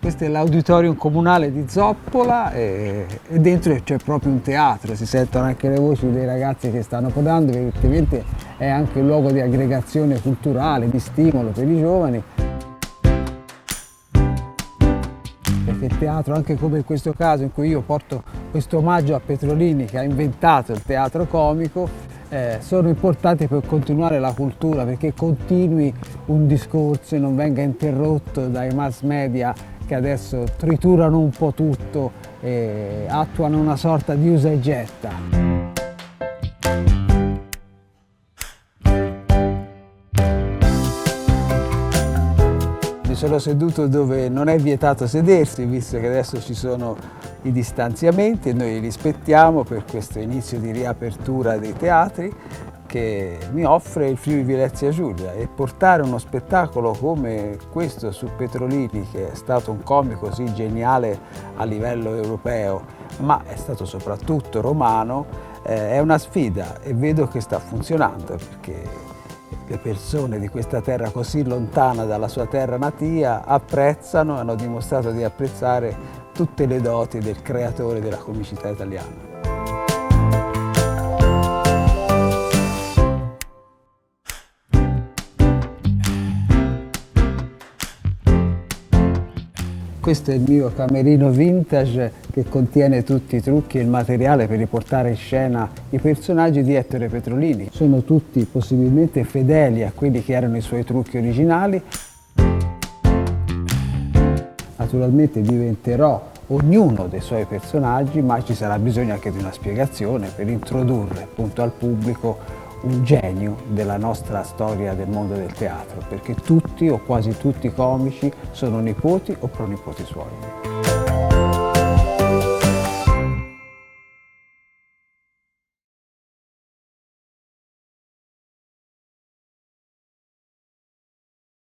Questo è l'auditorium comunale di Zoppola e dentro c'è proprio un teatro, si sentono anche le voci dei ragazzi che stanno codando, evidentemente è anche un luogo di aggregazione culturale, di stimolo per i giovani. Perché il teatro, anche come in questo caso in cui io porto questo omaggio a Petrolini che ha inventato il teatro comico, sono importanti per continuare la cultura, perché continui un discorso e non venga interrotto dai mass media che adesso triturano un po' tutto e attuano una sorta di usa e getta. Mi sono seduto dove non è vietato sedersi, visto che adesso ci sono i distanziamenti e noi li rispettiamo per questo inizio di riapertura dei teatri che mi offre il Friuli Venezia Giulia, e portare uno spettacolo come questo su Petrolini, che è stato un comico così geniale a livello europeo, ma è stato soprattutto romano, è una sfida e vedo che sta funzionando, perché le persone di questa terra così lontana dalla sua terra natia apprezzano, hanno dimostrato di apprezzare tutte le doti del creatore della comicità italiana. Questo è il mio camerino vintage che contiene tutti i trucchi e il materiale per riportare in scena i personaggi di Ettore Petrolini. Sono tutti possibilmente fedeli a quelli che erano i suoi trucchi originali. Naturalmente diventerò ognuno dei suoi personaggi, ma ci sarà bisogno anche di una spiegazione per introdurre appunto al pubblico un genio della nostra storia del mondo del teatro, perché tutti o quasi tutti i comici sono nipoti o pronipoti suoi.